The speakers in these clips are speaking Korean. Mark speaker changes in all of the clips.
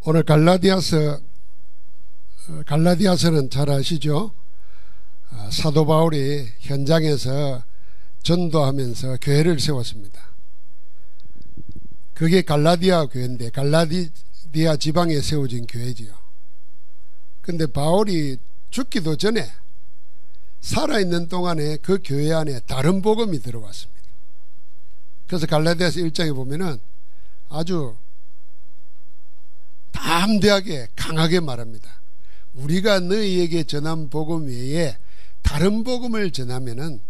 Speaker 1: 오늘 갈라디아서는 잘 아시죠? 사도 바울이 현장에서 전도하면서 교회를 세웠습니다. 그게 갈라디아 교회인데 갈라디아 지방에 세워진 교회지요. 근데 바울이 죽기도 전에 살아있는 동안에 그 교회 안에 다른 복음이 들어왔습니다. 그래서 갈라디아서 1장에 보면은 아주 담대하게 강하게 말합니다. 우리가 너희에게 전한 복음 외에 다른 복음을 전하면은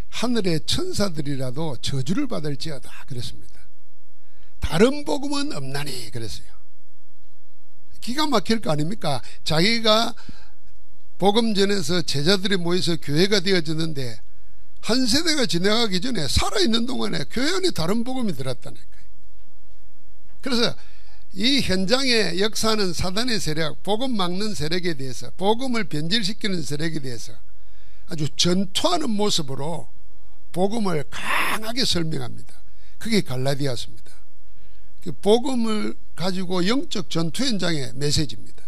Speaker 1: 하늘의 천사들이라도 저주를 받을지어다 그랬습니다. 다른 복음은 없나니 그랬어요. 기가 막힐 거 아닙니까? 자기가 복음 전에서 제자들이 모여서 교회가 되어졌는데 한 세대가 지나가기 전에 살아있는 동안에 교회 안에 다른 복음이 들었다는 거예요. 그래서 이 현장에 역사하는 사단의 세력, 복음 막는 세력에 대해서, 복음을 변질시키는 세력에 대해서 아주 전투하는 모습으로 복음을 강하게 설명합니다. 그게 갈라디아서입니다. 복음을 가지고 영적 전투 현장의 메시지입니다.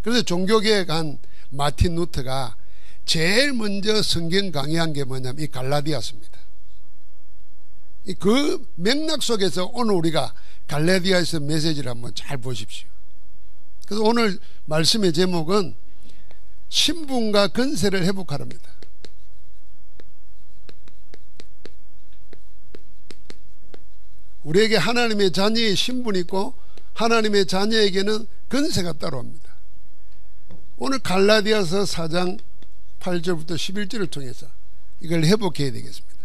Speaker 1: 그래서 종교계에 간 마틴 루터가 제일 먼저 성경 강의한 게 뭐냐면 이 갈라디아서입니다. 그 맥락 속에서 오늘 우리가 갈라디아서 메시지를 한번 잘 보십시오. 그래서 오늘 말씀의 제목은 신분과 권세를 회복하랍니다. 우리에게 하나님의 자녀의 신분이 있고 하나님의 자녀에게는 권세가 따로 옵니다. 오늘 갈라디아서 4장 8절부터 11절을 통해서 이걸 회복해야 되겠습니다.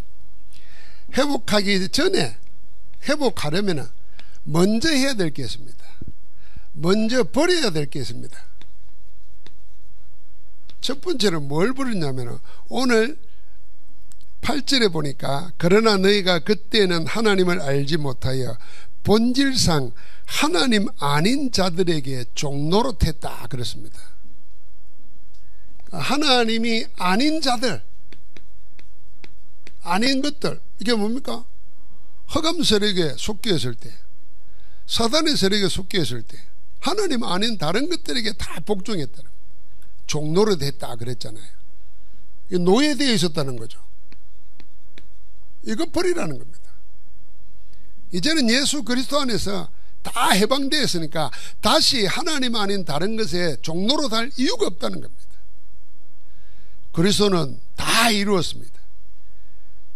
Speaker 1: 회복하기 전에 회복하려면 먼저 해야 될 게 있습니다. 먼저 버려야 될 게 있습니다. 첫 번째로 뭘 버리냐면 오늘 8절에 보니까 그러나 너희가 그때는 하나님을 알지 못하여 본질상 하나님 아닌 자들에게 종노릇했다 그랬습니다. 하나님이 아닌 자들, 아닌 것들, 이게 뭡니까? 흑암 세력에 속겨 있을 때, 사단의 세력에 속겨 있을 때 하나님 아닌 다른 것들에게 다 복종했다는 거예요. 종노릇했다 그랬잖아요. 노예되어 있었다는 거죠. 이거 버리라는 겁니다. 이제는 예수 그리스도 안에서 다 해방되어 있으니까 다시 하나님 아닌 다른 것에 종노릇할 이유가 없다는 겁니다. 그리스도는 다 이루었습니다.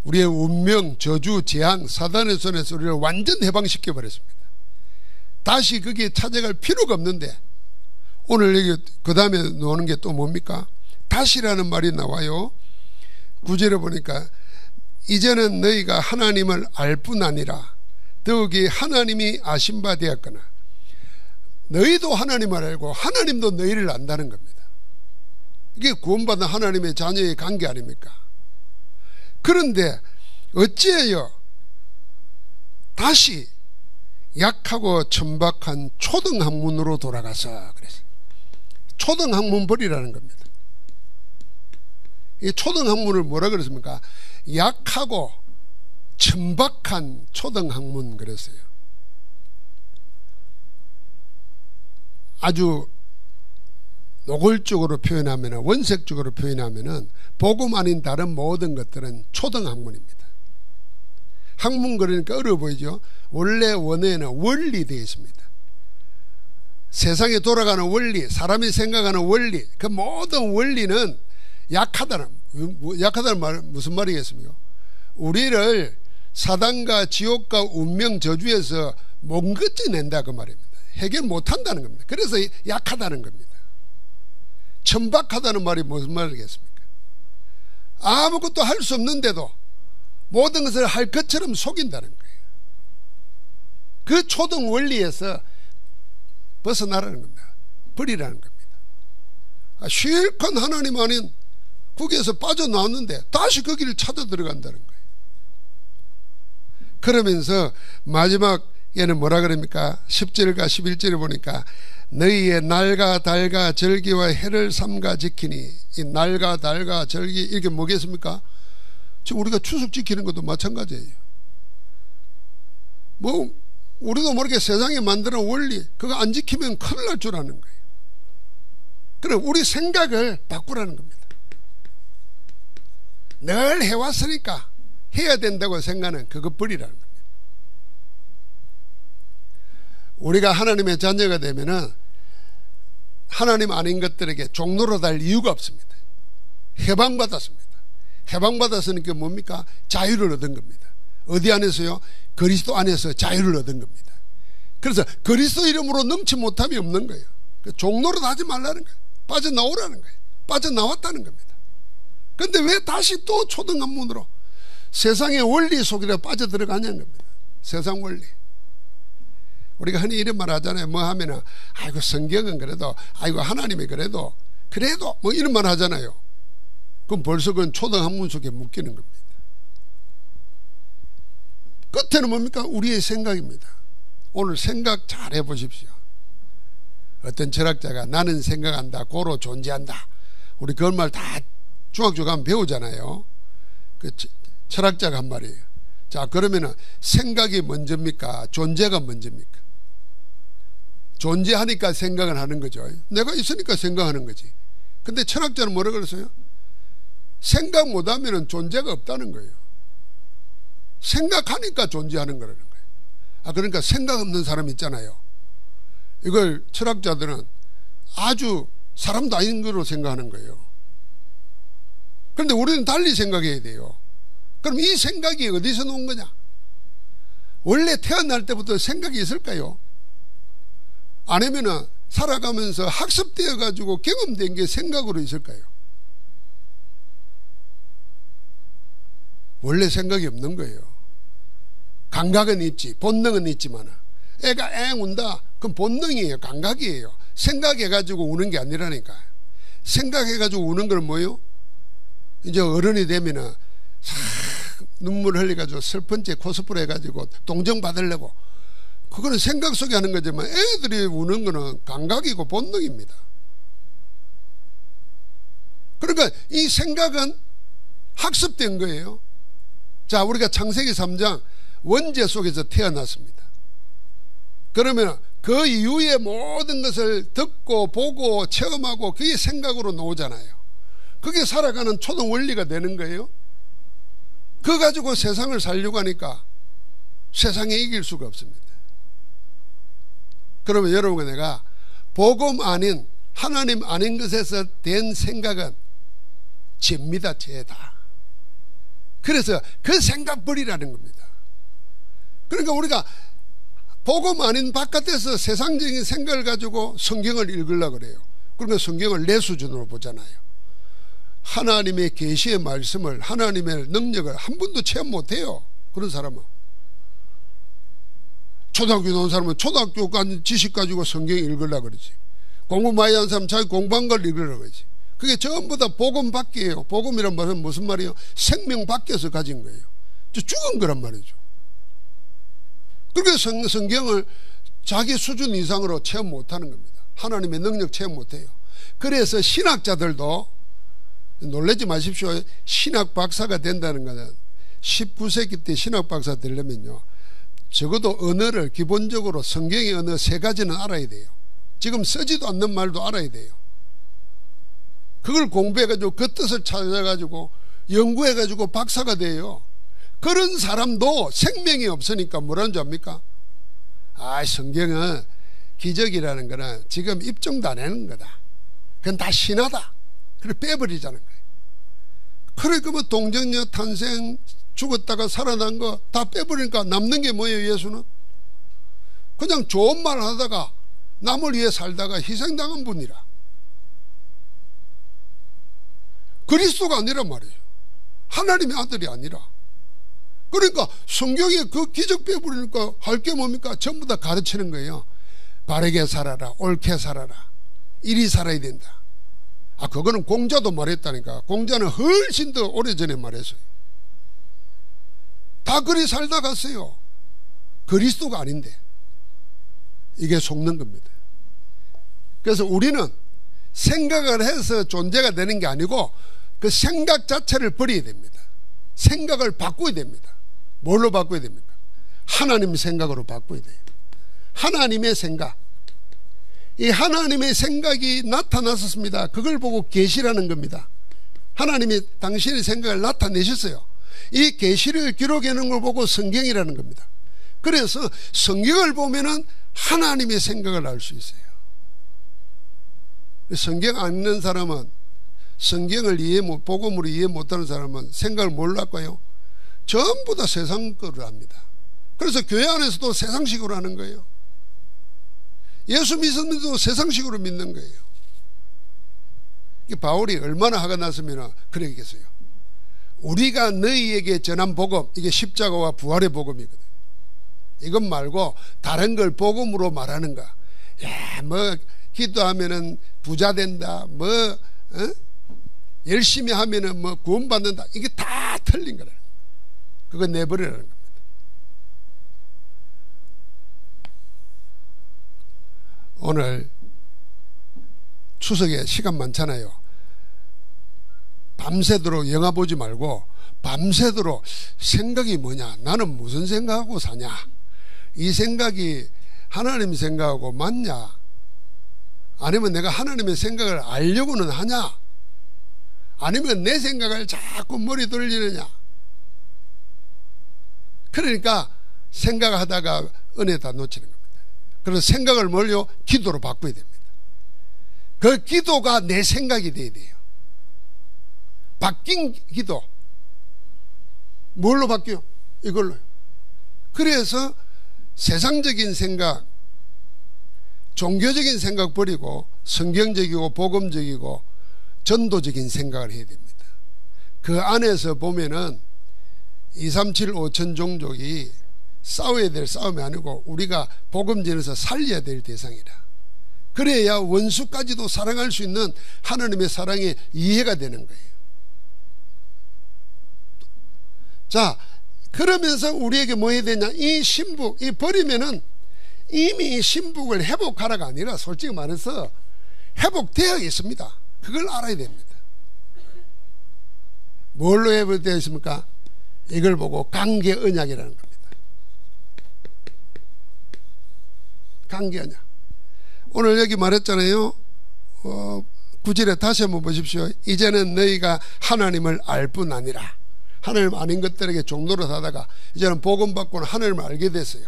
Speaker 1: 우리의 운명, 저주, 재앙, 사단의 손에서 우리를 완전 해방시켜 버렸습니다. 다시 거기에 찾아갈 필요가 없는데 오늘 여기 그 다음에 나오는 게 또 뭡니까? 다시라는 말이 나와요. 9절에 보니까 이제는 너희가 하나님을 알 뿐 아니라 더욱이 하나님이 아신 바 되었거나 너희도 하나님을 알고 하나님도 너희를 안다는 겁니다. 이게 구원받은 하나님의 자녀의 관계 아닙니까? 그런데 어찌하여 다시 약하고 천박한 초등학문으로 돌아가서 그랬어요. 초등학문 버리라는 겁니다. 이 초등학문을 뭐라 그랬습니까? 약하고 천박한 초등학문 그랬어요. 아주 노골적으로 표현하면, 원색적으로 표현하면 복음 아닌 다른 모든 것들은 초등학문입니다. 학문 그러니까 어려워 보이죠? 원래 원어에는 원리 되어 있습니다. 세상에 돌아가는 원리, 사람이 생각하는 원리, 그 모든 원리는 약하다는 말 무슨 말이겠습니까? 우리를 사단과 지옥과 운명 저주에서 몽긋져낸다 그 말입니다. 해결 못한다는 겁니다. 그래서 약하다는 겁니다. 천박하다는 말이 무슨 말이겠습니까? 아무것도 할 수 없는데도 모든 것을 할 것처럼 속인다는 거예요. 그 초등 원리에서 벗어나라는 겁니다. 버리라는 겁니다. 실컷 하나님 아닌 국에서 빠져나왔는데 다시 그 길을 찾아 들어간다는 거예요. 그러면서 마지막에는 뭐라 그럽니까? 10절과 11절에 보니까 너희의 날과 달과 절기와 해를 삼가 지키니, 이 날과 달과 절기 이게 뭐겠습니까? 지금 우리가 추석 지키는 것도 마찬가지예요. 뭐 우리도 모르게 세상에 만드는 원리 그거 안 지키면 큰일 날 줄 아는 거예요. 그럼 우리 생각을 바꾸라는 겁니다. 늘 해왔으니까 해야 된다고 생각하는 그거 버리라는 겁니다. 우리가 하나님의 자녀가 되면은 하나님 아닌 것들에게 종로로 달 이유가 없습니다. 해방받았습니다. 해방받았으니까 뭡니까? 자유를 얻은 겁니다. 어디 안에서요? 그리스도 안에서 자유를 얻은 겁니다. 그래서 그리스도 이름으로 능치 못함이 없는 거예요. 종로로 하지 말라는 거예요. 빠져나오라는 거예요. 빠져나왔다는 겁니다. 그런데 왜 다시 또 초등학문으로 세상의 원리 속에 빠져들어가냐는 겁니다. 세상 원리. 우리가 흔히 이런 말 하잖아요. 뭐 하면은 아이고 성경은 그래도 아이고 하나님이 그래도 뭐 이런 말 하잖아요. 그럼 벌써 그건 초등학문 속에 묶이는 겁니다. 끝에는 뭡니까? 우리의 생각입니다. 오늘 생각 잘 해보십시오. 어떤 철학자가 나는 생각한다 고로 존재한다. 우리 그런 말 다 중학교 가면 배우잖아요. 그 철학자가 한 말이에요. 자, 그러면은 생각이 먼저입니까? 존재가 먼저입니까? 존재하니까 생각을 하는 거죠. 내가 있으니까 생각하는 거지. 근데 철학자는 뭐라 그랬어요? 생각 못하면 존재가 없다는 거예요. 생각하니까 존재하는 거라는 거예요. 그러니까 생각 없는 사람 있잖아요. 이걸 철학자들은 아주 사람도 아닌 거로 생각하는 거예요. 그런데 우리는 달리 생각해야 돼요. 그럼 이 생각이 어디서 나온 거냐? 원래 태어날 때부터 생각이 있을까요? 아니면 살아가면서 학습되어 가지고 경험된 게 생각으로 있을까요? 원래 생각이 없는 거예요. 감각은 있지, 본능은 있지만 애가 앵 운다. 그럼 본능이에요, 감각이에요. 생각해가지고 우는 게 아니라니까. 생각해가지고 우는 건 뭐예요? 이제 어른이 되면은 눈물 흘려가지고 슬픈 채 코스프레 해가지고 동정 받으려고. 그거는 생각 속에 하는 거지만 애들이 우는 거는 감각이고 본능입니다. 그러니까 이 생각은 학습된 거예요. 자, 우리가 창세기 3장 원죄 속에서 태어났습니다. 그러면 그 이후에 모든 것을 듣고 보고 체험하고 그게 생각으로 나오잖아요. 그게 살아가는 초등 원리가 되는 거예요. 그거 가지고 세상을 살려고 하니까 세상에 이길 수가 없습니다. 그러면 여러분과 내가 복음 아닌 하나님 아닌 것에서 된 생각은 죄입니다. 죄다. 그래서 그 생각 버리라는 겁니다. 그러니까 우리가 복음 아닌 바깥에서 세상적인 생각을 가지고 성경을 읽으려고 그래요. 그러면 성경을 내 수준으로 보잖아요. 하나님의 계시의 말씀을, 하나님의 능력을 한 번도 체험 못해요. 그런 사람은. 초등학교 나온 사람은 초등학교 지식 가지고 성경 읽으려고 그러지. 공부 많이 한 사람은 자기 공부한 걸 읽으려고 그러지. 그게 전부 다 복음 밖이에요. 복음이란 말은 무슨 말이에요? 생명 밖에서 가진 거예요. 죽은 거란 말이죠. 그렇게 성경을 자기 수준 이상으로 체험 못하는 겁니다. 하나님의 능력 체험 못해요. 그래서 신학자들도 놀라지 마십시오. 신학 박사가 된다는 것은 19세기 때 신학 박사 되려면요, 적어도 언어를 기본적으로 성경의 언어 3가지는 알아야 돼요. 지금 쓰지도 않는 말도 알아야 돼요. 그걸 공부해가지고 그 뜻을 찾아가지고 연구해가지고 박사가 돼요. 그런 사람도 생명이 없으니까 뭐라는 줄 압니까? 성경은 기적이라는 거는 지금 입증도 안 하는 거다. 그건 다 신화다. 그래 빼버리자는 거예요. 그래 그러면 동정녀 탄생, 죽었다가 살아난 거 다 빼버리니까 남는 게 뭐예요? 예수는 그냥 좋은 말 하다가 남을 위해 살다가 희생당한 분이라. 그리스도가 아니란 말이에요. 하나님의 아들이 아니라. 그러니까 성경에 그 기적 빼버리니까 할 게 뭡니까? 전부 다 가르치는 거예요. 바르게 살아라, 옳게 살아라, 이리 살아야 된다. 그거는 공자도 말했다니까. 공자는 훨씬 더 오래전에 말했어요. 다 그리 살다 갔어요. 그리스도가 아닌데. 이게 속는 겁니다. 그래서 우리는 생각을 해서 존재가 되는 게 아니고 그 생각 자체를 버려야 됩니다. 생각을 바꿔야 됩니다. 뭘로 바꿔야 됩니까? 하나님 생각으로 바꿔야 돼요. 하나님의 생각, 이 하나님의 생각이 나타났었습니다. 그걸 보고 계시라는 겁니다. 하나님이 당신의 생각을 나타내셨어요. 이 계시를 기록해 놓은 걸 보고 성경이라는 겁니다. 그래서 성경을 보면은 하나님의 생각을 알 수 있어요. 성경 안 읽는 사람은, 성경을 복음으로 이해 못하는 사람은 생각을 뭘로 할까요? 전부 다 세상 거로 합니다. 그래서 교회 안에서도 세상식으로 하는 거예요. 예수 믿으면서도 세상식으로 믿는 거예요. 바울이 얼마나 화가 났으면 그러겠어요. 우리가 너희에게 전한 복음, 이게 십자가와 부활의 복음이거든. 이것 말고 다른 걸 복음으로 말하는 거. 야, 뭐 기도하면은 부자 된다, 뭐 열심히 하면은 뭐 구원받는다. 이게 다 틀린 거라. 그거 내버리라는 겁니다. 오늘 추석에 시간 많잖아요. 밤새도록 영화 보지 말고 밤새도록 생각이 뭐냐, 나는 무슨 생각하고 사냐, 이 생각이 하나님 생각하고 맞냐, 아니면 내가 하나님의 생각을 알려고는 하냐, 아니면 내 생각을 자꾸 머리 돌리느냐. 그러니까 생각하다가 은혜 다 놓치는 겁니다. 그래서 생각을 뭘요? 기도로 바꿔야 됩니다. 그 기도가 내 생각이 돼야 돼요. 바뀐 기도. 뭘로 바뀌어요? 이걸로요. 그래서 세상적인 생각, 종교적인 생각 버리고 성경적이고 복음적이고 전도적인 생각을 해야 됩니다. 그 안에서 보면은 237 5천 종족이 싸워야 될 싸움이 아니고 우리가 복음전에서 살려야 될 대상이라. 그래야 원수까지도 사랑할 수 있는 하나님의 사랑이 이해가 되는 거예요. 자, 그러면서 우리에게 뭐 해야 되냐? 이 신북, 이 버리면은 이미 신북을 회복하라가 아니라 솔직히 말해서 회복되어 있습니다. 그걸 알아야 됩니다. 뭘로 회복되어 있습니까? 이걸 보고 관계 언약이라는 겁니다. 관계 언약. 오늘 여기 말했잖아요. 9절에 다시 한번 보십시오. 이제는 너희가 하나님을 알 뿐 아니라, 하나님 아닌 것들에게 종노릇 하다가 이제는 복음 받고는 하나님을 알게 됐어요.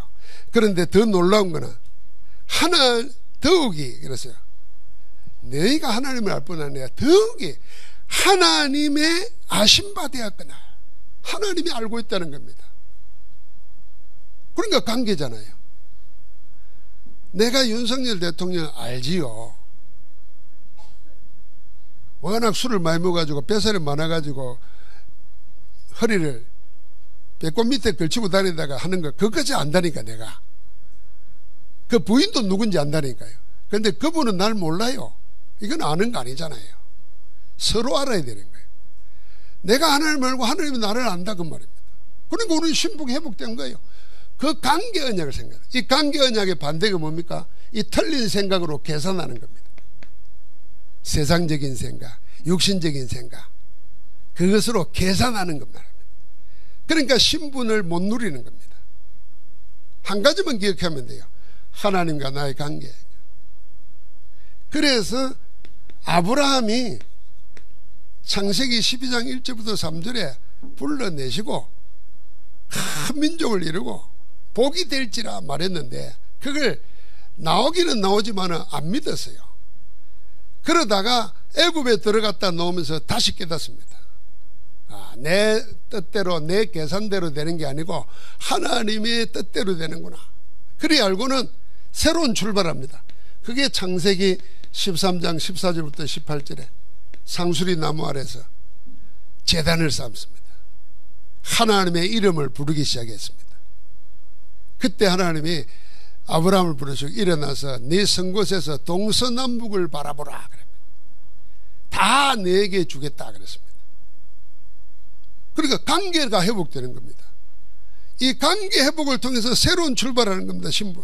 Speaker 1: 그런데 더 놀라운 거는 더욱이 그랬어요. 너희가 하나님을 알 뿐 아니라 더욱이 하나님의 아심바 되었거나, 하나님이 알고 있다는 겁니다. 그러니까 관계잖아요. 내가 윤석열 대통령 알지요. 워낙 술을 많이 먹어가지고 뱃살이 많아가지고 허리를 배꼽 밑에 걸치고 다니다가 하는 거, 그것까지 안다니까. 내가 그 부인도 누군지 안다니까요. 그런데 그분은 날 몰라요. 이건 아는 거 아니잖아요. 서로 알아야 되는 거예요. 내가 하나님을 알고 하나님이 나를 안다, 그 말입니다. 그러니까 우리 신분이 회복된 거예요. 그 관계 언약을 생각해요. 이 관계 언약의 반대가 뭡니까? 이 틀린 생각으로 계산하는 겁니다. 세상적인 생각, 육신적인 생각, 그것으로 계산하는 겁니다. 그러니까 신분을 못 누리는 겁니다. 한 가지만 기억하면 돼요. 하나님과 나의 관계. 그래서 아브라함이 창세기 12장 1절부터 3절에 불러내시고 큰 민족을 이루고 복이 될지라 말했는데, 그걸 나오기는 나오지만 안 믿었어요. 그러다가 애굽에 들어갔다 나오면서 다시 깨닫습니다. 내 뜻대로, 내 계산대로 되는 게 아니고 하나님의 뜻대로 되는구나. 그리 알고는 새로운 출발합니다. 그게 창세기 13장 14절부터 18절에 상수리 나무 아래서 제단을 쌓습니다. 하나님의 이름을 부르기 시작했습니다. 그때 하나님이 아브라함을 부르시고 일어나서 네 선 곳에서 동서남북을 바라보라. 다 내게 주겠다 그랬습니다. 그러니까 관계가 회복되는 겁니다. 이 관계 회복을 통해서 새로운 출발하는 겁니다. 신분.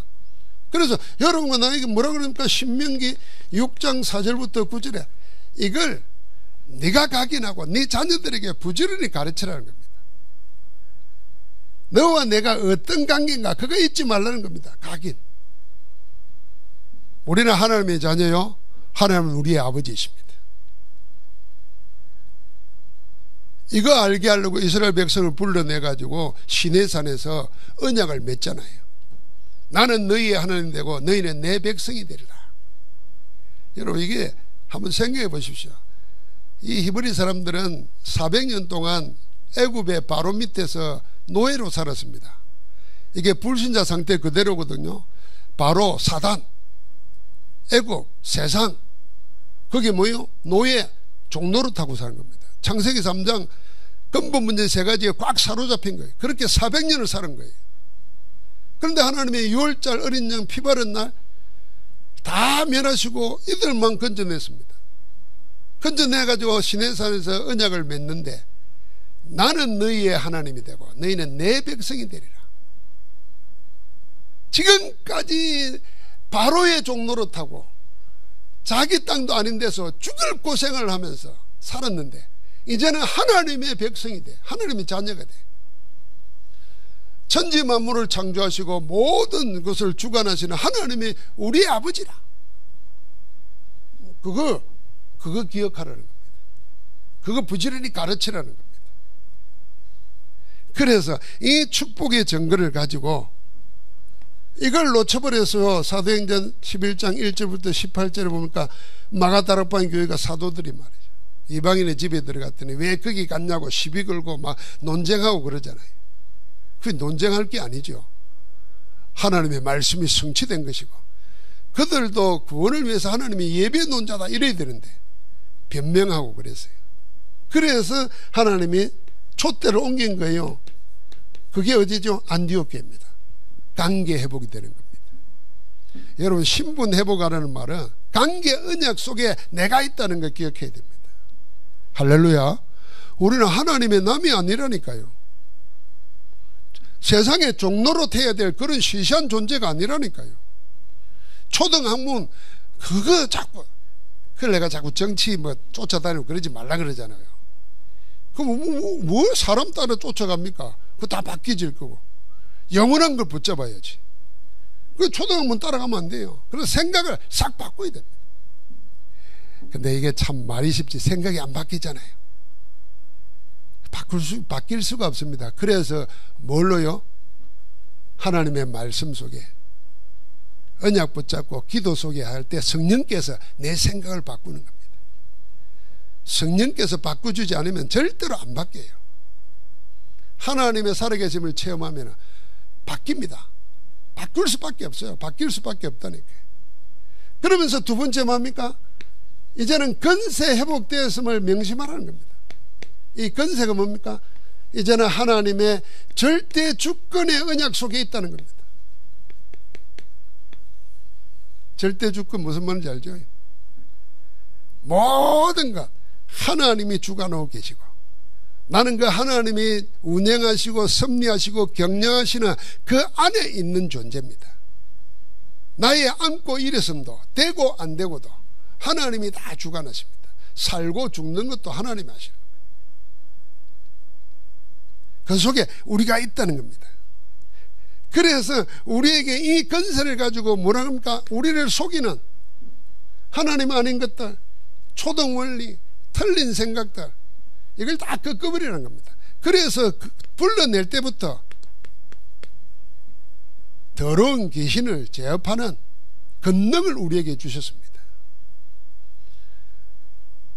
Speaker 1: 그래서 여러분과 나에게 뭐라 그러니까 신명기 6장 4절부터 9절에 이걸 네가 각인하고 네 자녀들에게 부지런히 가르치라는 겁니다. 너와 내가 어떤 관계인가 그거 잊지 말라는 겁니다. 각인. 우리는 하나님의 자녀요. 하나님은 우리의 아버지이십니다. 이거 알게 하려고 이스라엘 백성을 불러내가지고 시내산에서 언약을 맺잖아요. 나는 너희의 하나님 되고 너희는 내 백성이 되리라. 여러분, 이게 한번 생각해 보십시오. 이 히브리 사람들은 400년 동안 애굽의 바로 밑에서 노예로 살았습니다. 이게 불신자 상태 그대로거든요. 바로 사단, 애굽, 세상, 그게 뭐예요? 노예, 종노릇하고 사는 겁니다. 창세기 3장 근본 문제 세 가지에 꽉 사로잡힌 거예요. 그렇게 400년을 사는 거예요. 그런데 하나님의 6월절 어린 양 피 바른 날 다 멸하시고 이들만 건져냈습니다. 건져내가지고 시내산에서 언약을 맺는데 나는 너희의 하나님이 되고 너희는 내 백성이 되리라. 지금까지 바로의 종노릇하고 자기 땅도 아닌 데서 죽을 고생을 하면서 살았는데 이제는 하나님의 백성이 돼. 하나님의 자녀가 돼. 천지 만물을 창조하시고 모든 것을 주관하시는 하나님이 우리의 아버지라. 그거 기억하라는 겁니다. 그거 부지런히 가르치라는 겁니다. 그래서 이 축복의 증거를 가지고 이걸 놓쳐버려서 사도행전 11장 1절부터 18절에 보니까 마가다락방 교회가 사도들이 말이죠. 이방인의 집에 들어갔더니 왜 거기 갔냐고 시비 걸고 막 논쟁하고 그러잖아요. 그게 논쟁할 게 아니죠. 하나님의 말씀이 성취된 것이고 그들도 구원을 위해서 하나님이 예배 논자다 이래야 되는데 변명하고 그랬어요. 그래서 하나님이 촛대를 옮긴 거예요. 그게 어디죠? 안디옥 교회입니다. 관계 회복이 되는 겁니다. 여러분, 신분 회복하라는 말은 관계 언약 속에 내가 있다는 걸 기억해야 됩니다. 할렐루야. 우리는 하나님의 남이 아니라니까요. 세상에 종노릇 해야 될 그런 시시한 존재가 아니라니까요. 초등학문 그거 자꾸, 그걸 내가 자꾸 정치 뭐 쫓아다니고 그러지 말라 그러잖아요. 그럼 뭘 사람 따라 쫓아갑니까? 그거 다 바뀌질 거고 영원한 걸 붙잡아야지. 그 초등학문 따라가면 안 돼요. 그래서 생각을 싹 바꿔야 됩니다. 근데 이게 참 말이 쉽지 생각이 안 바뀌잖아요. 바뀔 수가 없습니다. 그래서 뭘로요? 하나님의 말씀 속에 언약 붙잡고 기도 속에 할 때 성령께서 내 생각을 바꾸는 겁니다. 성령께서 바꿔주지 않으면 절대로 안 바뀌어요. 하나님의 살아계심을 체험하면 바뀝니다. 바뀔 수밖에 없어요. 바뀔 수밖에 없다니까. 그러면서 두 번째 뭡니까? 이제는 건세 회복되었음을 명심하라는 겁니다. 이 건세가 뭡니까? 이제는 하나님의 절대 주권의 언약 속에 있다는 겁니다. 절대 주권 무슨 말인지 알죠? 모든 것 하나님이 주관하고 계시고 나는 그 하나님이 운행하시고 섭리하시고 경영하시는 그 안에 있는 존재입니다. 나의 안고 일었음도 되고 안 되고도 하나님이 다 주관하십니다. 살고 죽는 것도 하나님이 하시는 겁니다. 그 속에 우리가 있다는 겁니다. 그래서 우리에게 이 건설을 가지고 뭐라 합니까? 우리를 속이는 하나님 아닌 것들, 초등원리, 틀린 생각들, 이걸 다 꺾어버리는 겁니다. 그래서 불러낼 때부터 더러운 귀신을 제압하는 권능을 우리에게 주셨습니다.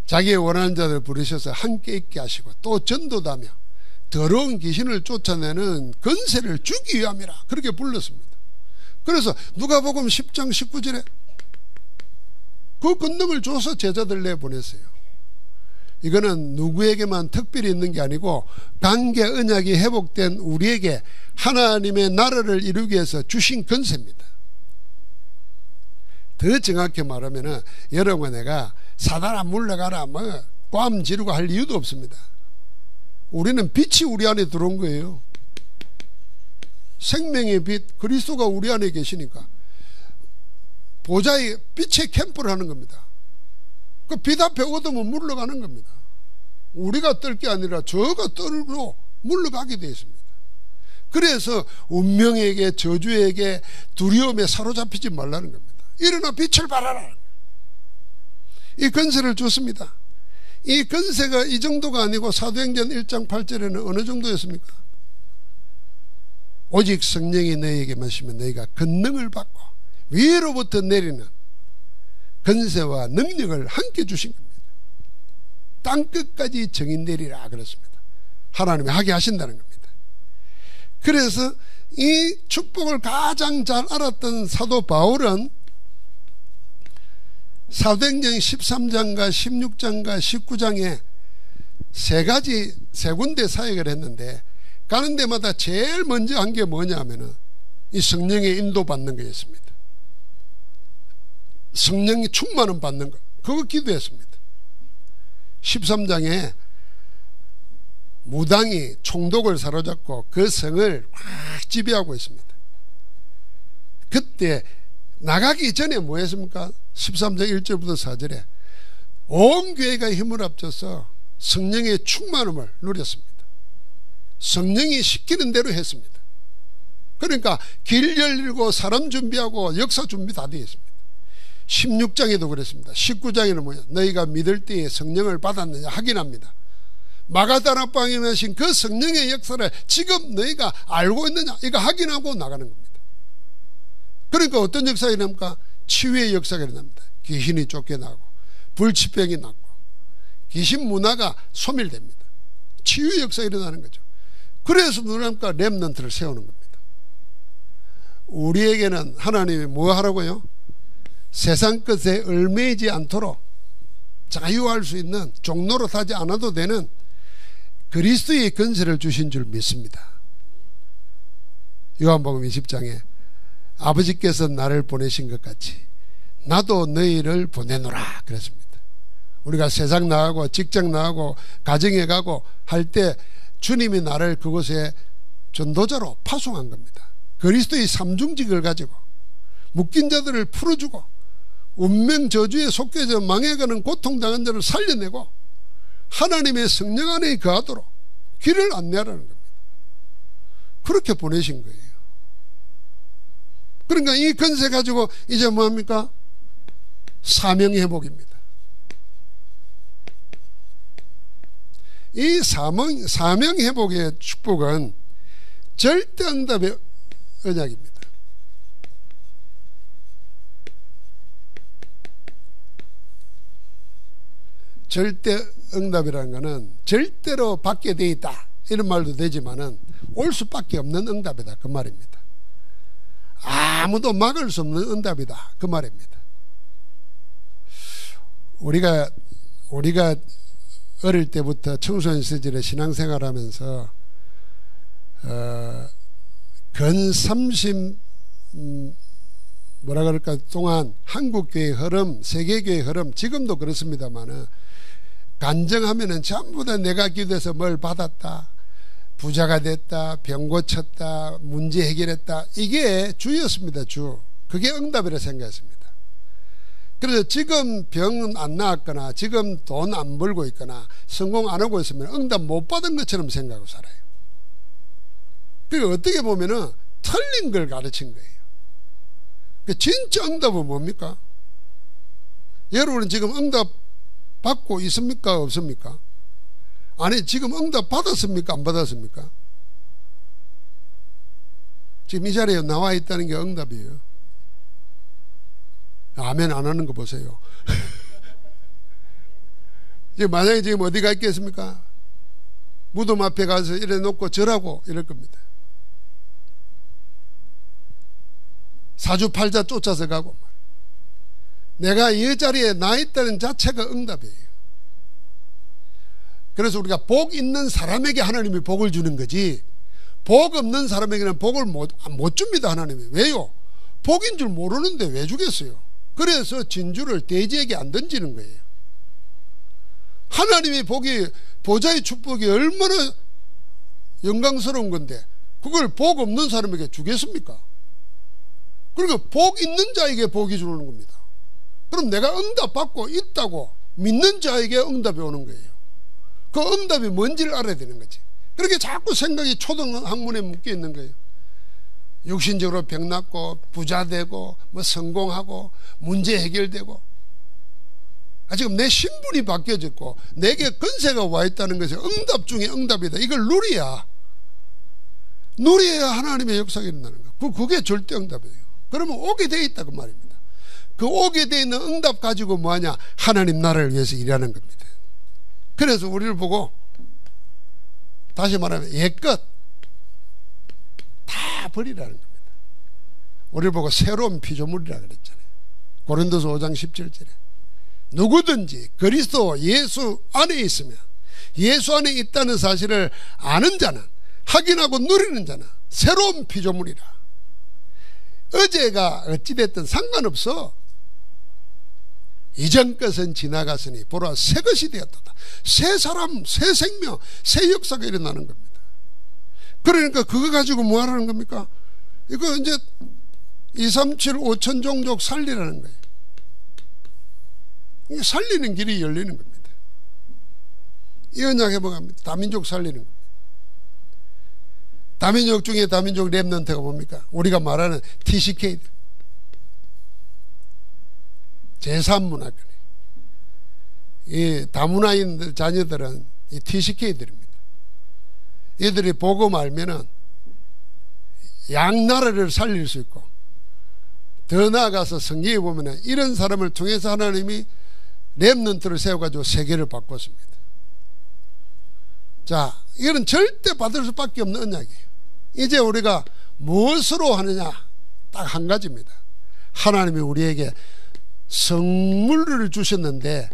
Speaker 1: 자기의 원하는 자들 부르셔서 함께 있게 하시고 또 전도다며 더러운 귀신을 쫓아내는 권세를 주기 위함이라 그렇게 불렀습니다. 그래서 누가복음 10장 19절에 그 권능을 줘서 제자들 내보냈어요. 이거는 누구에게만 특별히 있는 게 아니고 관계 언약이 회복된 우리에게 하나님의 나라를 이루기 위해서 주신 권세입니다. 더 정확히 말하면 여러분, 내가 사단아 물러가라 뭐 꽐 지르고 할 이유도 없습니다. 우리는 빛이 우리 안에 들어온 거예요. 생명의 빛 그리스도가 우리 안에 계시니까 보좌의 빛의 캠프를 하는 겁니다. 그 빛 앞에 얻으면 물러가는 겁니다. 우리가 뜰 게 아니라 저가 떨고 물러가게 되어 있습니다. 그래서 운명에게 저주에게 두려움에 사로잡히지 말라는 겁니다. 일어나 빛을 발하라. 이 권세를 줬습니다. 이 권세가 이 정도가 아니고 사도행전 1장 8절에는 어느 정도였습니까? 오직 성령이 너희에게 마시면 너희가 권능을 받고 위로부터 내리는 권세와 능력을 함께 주신 겁니다. 땅끝까지 정인되리라 그렇습니다. 하나님이 하게 하신다는 겁니다. 그래서 이 축복을 가장 잘 알았던 사도 바울은 사도행전 13장과 16장과 19장에 세 군데 사역을 했는데 가는 데마다 제일 먼저 한 게 뭐냐 하면은 이 성령의 인도받는 거였습니다. 성령이 충만을 받는 것, 그거 기도했습니다. 13장에 무당이 총독을 사로잡고 그 성을 확 지배하고 있습니다. 그때 나가기 전에 뭐 했습니까? 13장 1절부터 4절에 온 교회가 힘을 합쳐서 성령의 충만함을 누렸습니다. 성령이 시키는 대로 했습니다. 그러니까 길 열리고 사람 준비하고 역사 준비 다 되어 있습니다. 16장에도 그랬습니다. 19장에는 뭐냐? 너희가 믿을 때에 성령을 받았느냐 확인합니다. 마가다나 방에 하신 그 성령의 역사를 지금 너희가 알고 있느냐 이거 확인하고 나가는 겁니다. 그러니까 어떤 역사가 일어납니까? 치유의 역사가 일어납니다. 귀신이 쫓겨나고 불치병이 낫고 귀신 문화가 소멸됩니다. 치유의 역사가 일어나는 거죠. 그래서 누구랍니까? 렘넌트를 세우는 겁니다. 우리에게는 하나님이 뭐 하라고요? 세상 것에 얽매이지 않도록 자유할 수 있는 종로로 타지 않아도 되는 그리스도의 권세를 주신 줄 믿습니다. 요한복음 20장에 아버지께서 나를 보내신 것 같이 나도 너희를 보내노라 그랬습니다. 우리가 세상 나가고 직장 나가고 가정에 가고 할 때 주님이 나를 그곳에 전도자로 파송한 겁니다. 그리스도의 삼중직을 가지고 묶인 자들을 풀어주고 운명 저주에 속해져 망해가는 고통당한 자를 살려내고 하나님의 성령 안에 거하도록 길을 안내하라는 겁니다. 그렇게 보내신 거예요. 그러니까 이 권세 가지고 이제 뭐합니까? 사명회복입니다. 이 사명회복의 축복은 절대응답의 언약입니다. 절대응답이라는 것은 절대로 받게 돼 있다 이런 말도 되지만은 올 수밖에 없는 응답이다 그 말입니다. 아무도 막을 수 없는 응답이다 그 말입니다. 우리가 어릴 때부터 청소년 시절에 신앙생활하면서 근 30 뭐라 그럴까 동안 한국교회 흐름, 세계교회 흐름 지금도 그렇습니다만은 간증하면은 전부 다 내가 기도해서 뭘 받았다, 부자가 됐다, 병 고쳤다, 문제 해결했다 이게 주였습니다. 주. 그게 응답이라 생각했습니다. 그래서 지금 병은 안 나았거나 지금 돈 안 벌고 있거나 성공 안 하고 있으면 응답 못 받은 것처럼 생각하고 살아요. 그러니까 어떻게 보면은 틀린 걸 가르친 거예요. 진짜 응답은 뭡니까? 여러분은 지금 응답 받고 있습니까? 없습니까? 아니 지금 응답 받았습니까? 안 받았습니까? 지금 이 자리에 나와 있다는 게 응답이에요. 아멘 안 하는 거 보세요. 지금 만약에 지금 어디 가 있겠습니까? 무덤 앞에 가서 이래 놓고 절하고 이럴 겁니다. 사주팔자 쫓아서 가고 내가 이 자리에 나 있다는 자체가 응답이에요. 그래서 우리가 복 있는 사람에게 하나님이 복을 주는 거지 복 없는 사람에게는 복을 못 줍니다. 하나님이. 왜요? 복인 줄 모르는데 왜 주겠어요? 그래서 진주를 돼지에게 안 던지는 거예요. 하나님의 복이 보좌의 축복이 얼마나 영광스러운 건데 그걸 복 없는 사람에게 주겠습니까? 그러니까 복 있는 자에게 복이 주는 겁니다. 그럼 내가 응답 받고 있다고 믿는 자에게 응답이 오는 거예요. 그 응답이 뭔지를 알아야 되는 거지. 그렇게 자꾸 생각이 초등학문에 묶여 있는 거예요. 육신적으로 병 낫고 부자 되고 뭐 성공하고 문제 해결되고, 지금 내 신분이 바뀌어졌고 내게 권세가 와 있다는 것이 응답 중에 응답이다. 이걸 누려야 하나님의 역사가 일어나는 거예요. 그게 절대 응답이에요. 그러면 오게 돼 있다 그 말입니다. 그 오게 돼 있는 응답 가지고 뭐하냐? 하나님 나라를 위해서 일하는 겁니다. 그래서 우리를 보고 다시 말하면 옛것 다 버리라는 겁니다. 우리를 보고 새로운 피조물이라 그랬잖아요. 고린도서 5장 17절에 누구든지 그리스도 예수 안에 있으면, 예수 안에 있다는 사실을 아는 자는, 확인하고 누리는 자는 새로운 피조물이라. 어제가 어찌됐든 상관없어. 이전 것은 지나갔으니 보라 새 것이 되었다. 새 사람, 새 생명, 새 역사가 일어나는 겁니다. 그러니까 그거 가지고 뭐 하라는 겁니까? 이거 이제 237 5천 종족 살리라는 거예요. 살리는 길이 열리는 겁니다. 이 언약 회복합니다. 다민족 살리는 겁니다. 다민족 중에 다민족 렘넌트가 뭡니까? 우리가 말하는 TCK들, 제3문화권, 이 다문화인 자녀들은 이 TCK들입니다. 얘들이 복음 알면은 양나라를 살릴 수 있고, 더 나아가서 성경에 보면은 이런 사람을 통해서 하나님이 렘넌트를 세워가지고 세계를 바꿨습니다. 자, 이거는 절대 받을 수밖에 없는 언약이에요. 이제 우리가 무엇으로 하느냐? 딱 한 가지입니다. 하나님이 우리에게 성물을 주셨는데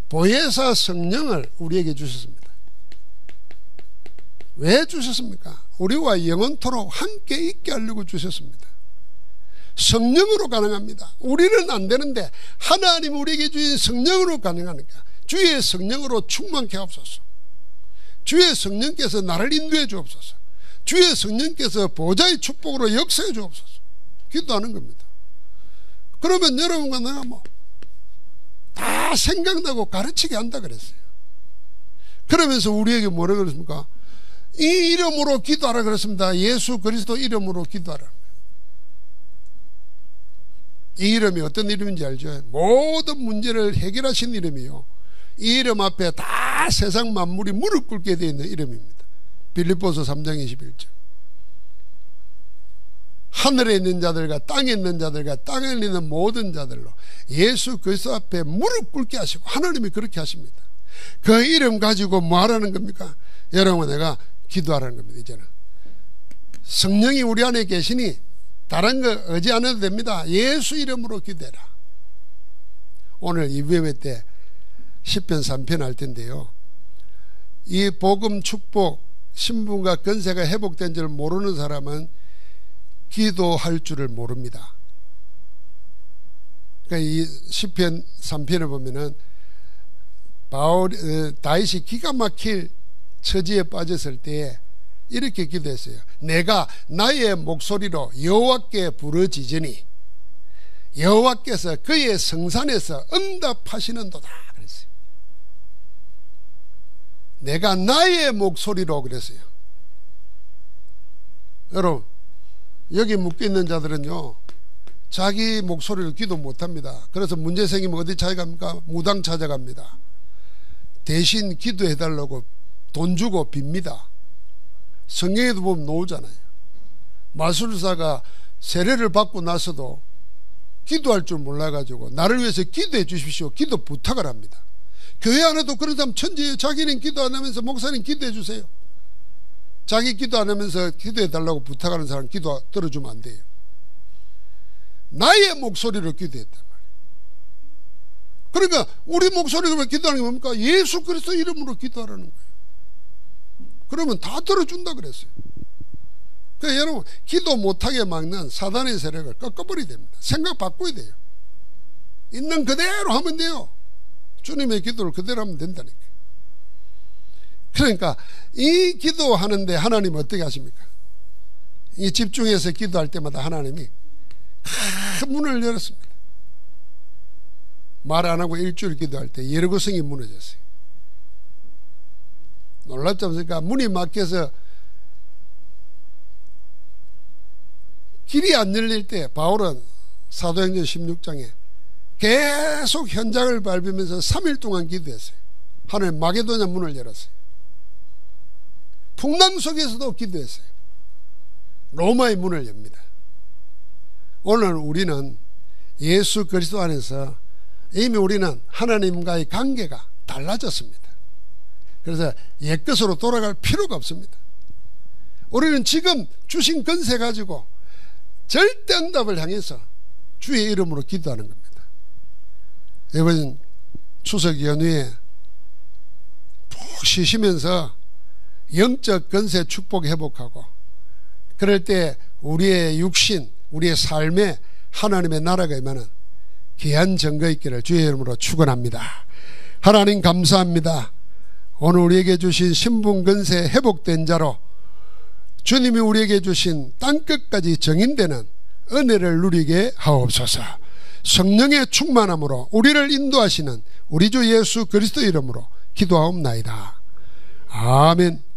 Speaker 1: 보혜사 성령을 우리에게 주셨습니다. 왜 주셨습니까? 우리와 영원토록 함께 있게 하려고 주셨습니다. 성령으로 가능합니다. 우리는 안 되는데 하나님 우리에게 주신 성령으로 가능하니까 주의 성령으로 충만케 하옵소서. 주의 성령께서 나를 인도해 주옵소서. 주의 성령께서 보좌의 축복으로 역사해 주옵소서. 기도하는 겁니다. 그러면 여러분과 내가 뭐 다 생각나고 가르치게 한다 그랬어요. 그러면서 우리에게 뭐라 그랬습니까? 이 이름으로 기도하라 그랬습니다. 예수 그리스도 이름으로 기도하라. 이 이름이 어떤 이름인지 알죠? 모든 문제를 해결하신 이름이요, 이 이름 앞에 다 세상 만물이 무릎 꿇게 되어 있는 이름입니다. 빌립보서 3장 21절. 하늘에 있는 자들과 땅에 있는 자들과 땅에 있는 모든 자들로 예수 그리스도 앞에 무릎 꿇게 하시고, 하나님이 그렇게 하십니다. 그 이름 가지고 뭐 하라는 겁니까? 여러분, 내가 기도하라는 겁니다. 이제는 성령이 우리 안에 계시니 다른 거 의지 안 해도 됩니다. 예수 이름으로 기도해라. 오늘 2부예배 때 시편 3편 할 텐데요, 이 복음 축복 신분과 권세가 회복된 줄 모르는 사람은 기도할 줄을 모릅니다. 그러니까 이 시편 3편을 보면은 다윗이 기가 막힐 처지에 빠졌을 때에 이렇게 기도했어요. 내가 나의 목소리로 여호와께 부르짖으니 여호와께서 그의 성산에서 응답하시는도다 그랬어요. 내가 나의 목소리로 그랬어요. 여러분, 여기 묶여있는 자들은요, 자기 목소리를 기도 못합니다. 그래서 문제 생기면 어디 찾아갑니까? 무당 찾아갑니다. 대신 기도해달라고 돈 주고 빕니다. 성경에도 보면 나오잖아요. 마술사가 세례를 받고 나서도 기도할 줄 몰라가지고 나를 위해서 기도해 주십시오, 기도 부탁을 합니다. 교회 안에도 그런 사람 천지예요. 자기는 기도 안 하면서 목사님 기도해 주세요. 자기 기도 안 하면서 기도해 달라고 부탁하는 사람 기도 들어주면 안 돼요. 나의 목소리로 기도했단 말이에요. 그러니까 우리 목소리로 기도하는 게 뭡니까? 예수 그리스도 이름으로 기도하라는 거예요. 그러면 다 들어준다 그랬어요. 그러니까 여러분, 기도 못하게 막는 사단의 세력을 꺾어버려야 됩니다. 생각 바꿔야 돼요. 있는 그대로 하면 돼요. 주님의 기도를 그대로 하면 된다니까. 그러니까 이 기도하는데 하나님 어떻게 하십니까? 이 집중해서 기도할 때마다 하나님이 큰 문을 열었습니다. 말 안 하고 일주일 기도할 때 예루고성이 무너졌어요. 놀랍지 않습니까? 문이 막혀서 길이 안 열릴 때 바울은 사도행전 16장에 계속 현장을 밟으면서 3일 동안 기도했어요. 하나님 마게도냐 문을 열었어요. 풍랑 속에서도 기도했어요. 로마의 문을 엽니다. 오늘 우리는 예수 그리스도 안에서 이미 우리는 하나님과의 관계가 달라졌습니다. 그래서 옛것으로 돌아갈 필요가 없습니다. 우리는 지금 주신 권세 가지고 절대 응답을 향해서 주의 이름으로 기도하는 겁니다. 이번 추석 연휴에 푹 쉬시면서 영적 권세 축복 회복하고, 그럴 때 우리의 육신, 우리의 삶에 하나님의 나라가 임하는 귀한 증거 있기를 주의 이름으로 축원합니다. 하나님 감사합니다. 오늘 우리에게 주신 신분 권세 회복된 자로 주님이 우리에게 주신 땅끝까지 정인되는 은혜를 누리게 하옵소서. 성령의 충만함으로 우리를 인도하시는 우리 주 예수 그리스도 이름으로 기도하옵나이다. 아멘.